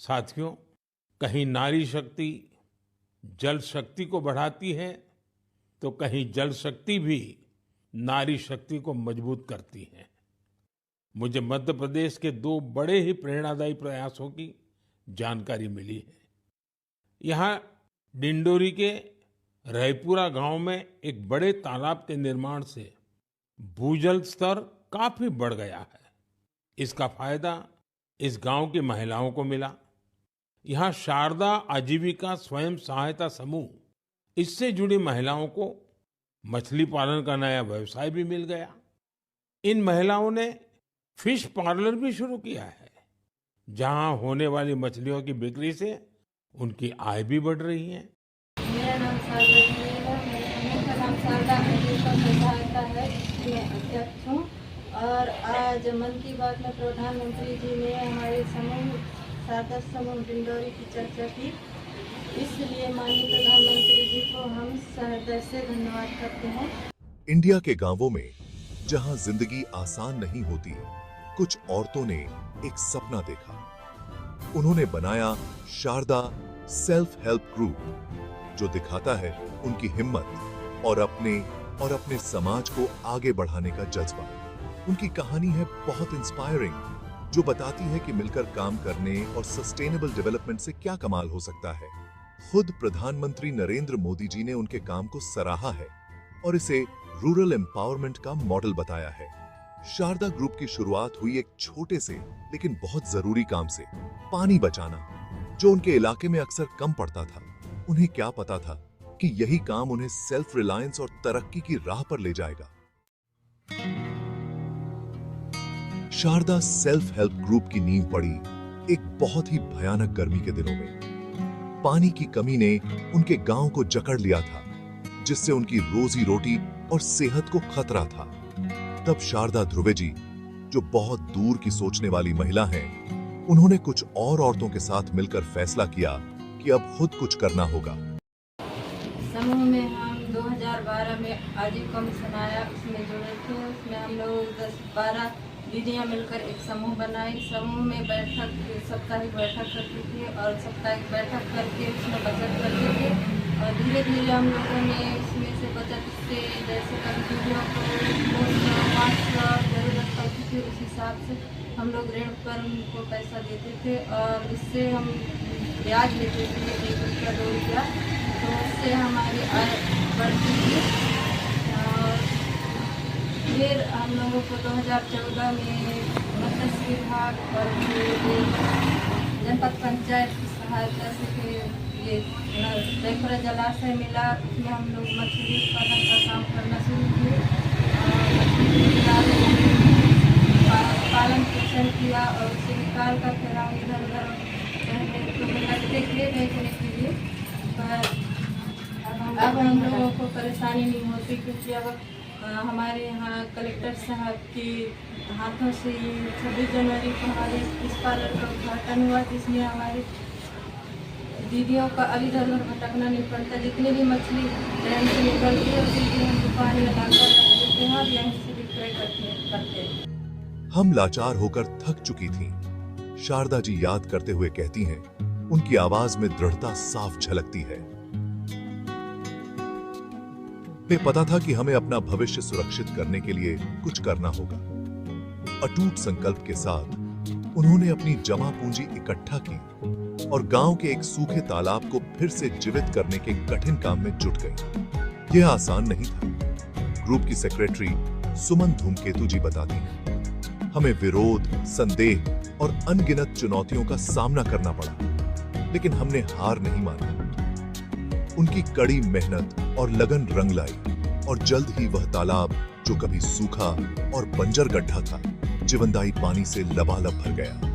साथियों, कहीं नारी शक्ति जल शक्ति को बढ़ाती है, तो कहीं जल शक्ति भी नारी शक्ति को मजबूत करती है। मुझे मध्य प्रदेश के दो बड़े ही प्रेरणादायी प्रयासों की जानकारी मिली है। यहाँ डिंडोरी के रायपुरा गांव में एक बड़े तालाब के निर्माण से भूजल स्तर काफी बढ़ गया है। इसका फायदा इस गांव की महिलाओं को मिला। यहाँ शारदा आजीविका स्वयं सहायता समूह, इससे जुड़ी महिलाओं को मछली पालन का नया व्यवसाय भी मिल गया। इन महिलाओं ने फिश पार्लर भी शुरू किया है, जहां होने वाली मछलियों की बिक्री से उनकी आय भी बढ़ रही है। मेरा नाम शारदा है। मेरे समूह का नाम शारदा आजीविका सहायता है, मैं अध्यक्ष हूँ। और आज मन की बात में प्रधानमंत्री जी ने हमारे समूह शारदा समूह डिंडोरी की चर्चा की, इसलिए माननीय प्रधानमंत्री जी को हम हृदय से धन्यवाद करते हैं। इंडिया के गांवों में जहां जिंदगी आसान नहीं होती, कुछ औरतों ने एक सपना देखा। उन्होंने बनाया शारदा सेल्फ हेल्प ग्रुप, जो दिखाता है उनकी हिम्मत और अपने समाज को आगे बढ़ाने का जज्बा। उनकी कहानी है बहुत इंस्पायरिंग, जो बताती है कि मिलकर काम करने और सस्टेनेबल डेवलपमेंट से क्या कमाल हो सकता है। खुद प्रधानमंत्री नरेंद्र मोदी जी ने उनके काम को सराहा है और इसे रूरल एम्पावरमेंट का मॉडल बताया है। शारदा ग्रुप की शुरुआत हुई एक छोटे से लेकिन बहुत जरूरी काम से, पानी बचाना, जो उनके इलाके में अक्सर कम पड़ता था। उन्हें क्या पता था कि यही काम उन्हें सेल्फ रिलायंस और तरक्की की राह पर ले जाएगा। शारदा सेल्फ हेल्प ग्रुप की नींव पड़ी एक बहुत ही भयानक गर्मी के दिनों में। पानी की कमी ने उनके गांव को जकड़ लिया था, जिससे उनकी रोजी रोटी और सेहत को खतरा था। तब शारदा ध्रुवे जी, जो बहुत दूर की सोचने वाली महिला हैं, उन्होंने कुछ और औरतों के साथ मिलकर फैसला किया कि अब खुद कुछ करना होगा। समूह में हम 2012 में आजीविका मिशन आया, उसमें जुड़े थे। उसमें हम लोग 10-12 दीदियाँ मिलकर एक समूह बनाई। समूह में साप्ताहिक बैठक करती थी और साप्ताहिक बैठक करके उसमें बचत करते थे। और धीरे धीरे हम लोगों ने इसमें से बचत से, जैसे कभी दीदियों को 200-500 जरूरत पड़ती थी, उस हिसाब से हम लोग ऋण पर उनको पैसा देते थे और इससे हम ब्याज लेते थे, 1 रुपया 2 रुपया, तो उससे हमारी आय बढ़ती थी। और फिर हम लोगों को 2014 में मत्स्य विभाग और जनपद पंचायत की सहायता से फिर ये रायपुरा जलाशय मिला। उसमें हम लोग मछली उत्पादन का काम करना शुरू किए और पालन पोषण किया और उसे निकाल कर फिर हम इधर उधर लगते थे बेचने के लिए। अब हम लोगों को परेशानी नहीं होती, क्योंकि अब हमारे यहाँ कलेक्टर साहब के हाथों से 26 जनवरी को हमारे फिश पार्लर का उद्घाटन हुआ, जिसमें हमारे दीदियों का अब इधर उधर भटकना नहीं पड़ता। जितनी भी मछली डैम से निकलती है उसी की हम दुकान में लाकर रख देते हैं और यहीं से विक्रय करते हैं। हम लाचार होकर थक चुकी थीं। शारदा जी याद करते हुए कहती हैं, उनकी आवाज में दृढ़ता साफ झलकती है। उन्हें पता था कि हमें अपना भविष्य सुरक्षित करने के लिए कुछ करना होगा। अटूट संकल्प के साथ उन्होंने अपनी जमा पूंजी इकट्ठा की और गांव के एक सूखे तालाब को फिर से जीवित करने के कठिन काम में जुट गई। यह आसान नहीं था। ग्रुप की सेक्रेटरी सुमन धूमकेतु जी बताती हैं, हमें विरोध, संदेह और अनगिनत चुनौतियों का सामना करना पड़ा, लेकिन हमने हार नहीं मानी। उनकी कड़ी मेहनत और लगन रंग लाई और जल्द ही वह तालाब, जो कभी सूखा और बंजर गड्ढा था, जीवनदायी पानी से लबालब भर गया।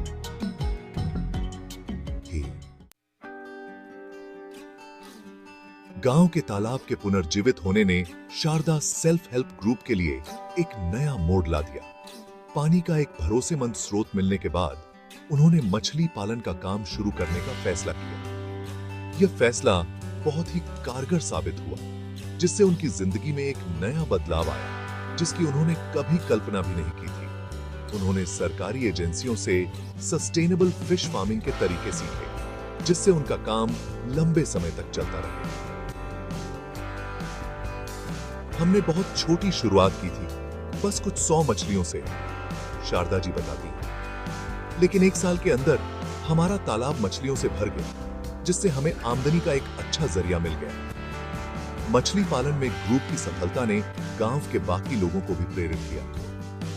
गांव के तालाब के पुनर्जीवित होने ने शारदा सेल्फ हेल्प ग्रुप के लिए एक नया मोड़ ला दिया। पानी का एक भरोसेमंद स्रोत मिलने के बाद उन्होंने मछली पालन का काम शुरू करने का फैसला किया। यह फैसला बहुत ही कारगर साबित हुआ, जिससे उनकी जिंदगी में एक नया बदलाव आया, जिसकी उन्होंने कभी कल्पना भी नहीं की थी। उन्होंने सरकारी एजेंसियों से सस्टेनेबल फिश फार्मिंग के तरीके सीखे, जिससे उनका काम लंबे समय तक चलता रहे। हमने बहुत छोटी शुरुआत की थी, बस कुछ 100 मछलियों से, शारदा जी बताती हैं। लेकिन 1 साल के अंदर हमारा तालाब मछलियों से भर गया, जिससे हमें आमदनी का एक अच्छा जरिया मिल गया। मछली पालन में ग्रुप की सफलता ने गांव के बाकी लोगों को भी प्रेरित किया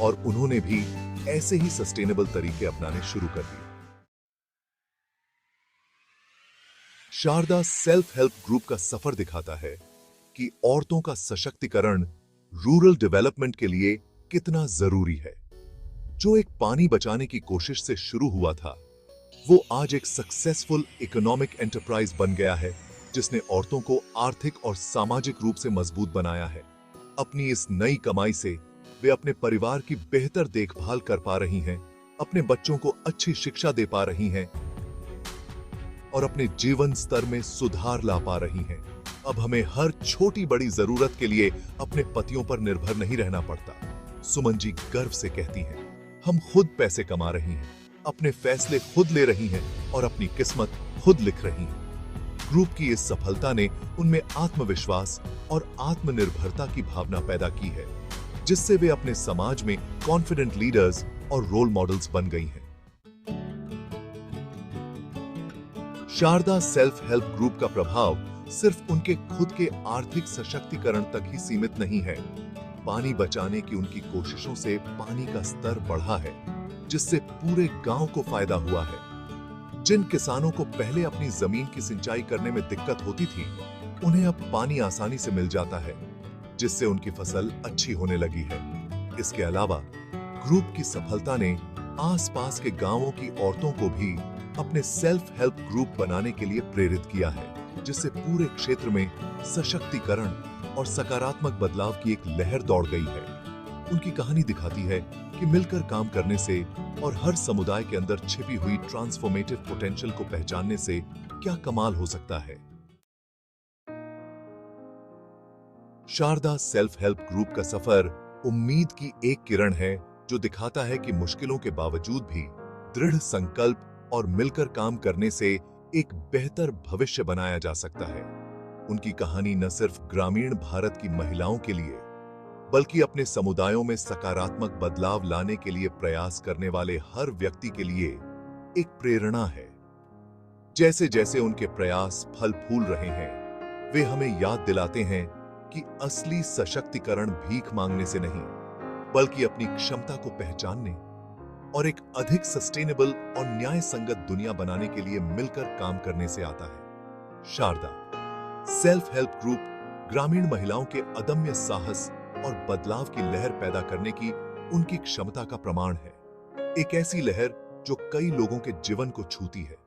और उन्होंने भी ऐसे ही सस्टेनेबल तरीके अपनाने शुरू कर दिए। शारदा सेल्फ हेल्प ग्रुप का सफर दिखाता है कि औरतों का सशक्तिकरण रूरल डेवलपमेंट के लिए कितना जरूरी है। जो एक पानी बचाने की कोशिश से शुरू हुआ था, वो आज एक सक्सेसफुल इकोनॉमिक एंटरप्राइज बन गया है, जिसने औरतों को आर्थिक और सामाजिक रूप से मजबूत बनाया है। अपनी इस नई कमाई से वे अपने परिवार की बेहतर देखभाल कर पा रही हैं, अपने बच्चों को अच्छी शिक्षा दे पा रही हैं और अपने जीवन स्तर में सुधार ला पा रही हैं। अब हमें हर छोटी बड़ी जरूरत के लिए अपने पतियों पर निर्भर नहीं रहना पड़ता। सुमन जी गर्व से कहती हैं, हम खुद पैसे कमा रही हैं, अपने फैसले खुद ले रही हैं और अपनी किस्मत खुद लिख रही हैं। ग्रुप की इस सफलता ने उनमें आत्मविश्वास और आत्मनिर्भरता की भावना पैदा की है, जिससे वे अपने समाज में कॉन्फिडेंट लीडर्स और रोल मॉडल्स बन गई हैं। शारदा सेल्फ हेल्प ग्रुप का प्रभाव सिर्फ उनके खुद के आर्थिक सशक्तिकरण तक ही सीमित नहीं है। पानी बचाने की उनकी कोशिशों से पानी का स्तर बढ़ा है, जिससे पूरे गांव को फायदा हुआ है। जिन किसानों को पहले अपनी जमीन की सिंचाई करने में दिक्कत होती थी, उन्हें अब पानी आसानी से मिल जाता है, जिससे उनकी फसल अच्छी होने लगी है। इसके अलावा ग्रुप की सफलता ने आसपास के गांवों की औरतों को भी अपने सेल्फ हेल्प ग्रुप बनाने के लिए प्रेरित किया है, जिससे पूरे क्षेत्र में सशक्तिकरण और सकारात्मक बदलाव की एक लहर दौड़ गई है। उनकी कहानी दिखाती है कि मिलकर काम करने से और हर समुदाय के अंदर छिपी हुई ट्रांसफॉर्मेटिव पोटेंशियल को पहचानने से क्या कमाल हो सकता है। शारदा सेल्फ हेल्प ग्रुप का सफर उम्मीद की एक किरण है, जो दिखाता है कि मुश्किलों के बावजूद भी दृढ़ संकल्प और मिलकर काम करने से एक बेहतर भविष्य बनाया जा सकता है। उनकी कहानी न सिर्फ ग्रामीण भारत की महिलाओं के लिए, बल्कि अपने समुदायों में सकारात्मक बदलाव लाने के लिए प्रयास करने वाले हर व्यक्ति के लिए एक प्रेरणा है। जैसे जैसे उनके प्रयास फल फूल रहे हैं, वे हमें याद दिलाते हैं कि असली सशक्तिकरण भीख मांगने से नहीं, बल्कि अपनी क्षमता को पहचानने और एक अधिक सस्टेनेबल और न्याय संगत दुनिया बनाने के लिए मिलकर काम करने से आता है। शारदा सेल्फ हेल्प ग्रुप ग्रामीण महिलाओं के अदम्य साहस और बदलाव की लहर पैदा करने की उनकी क्षमता का प्रमाण है। एक ऐसी लहर जो कई लोगों के जीवन को छूती है।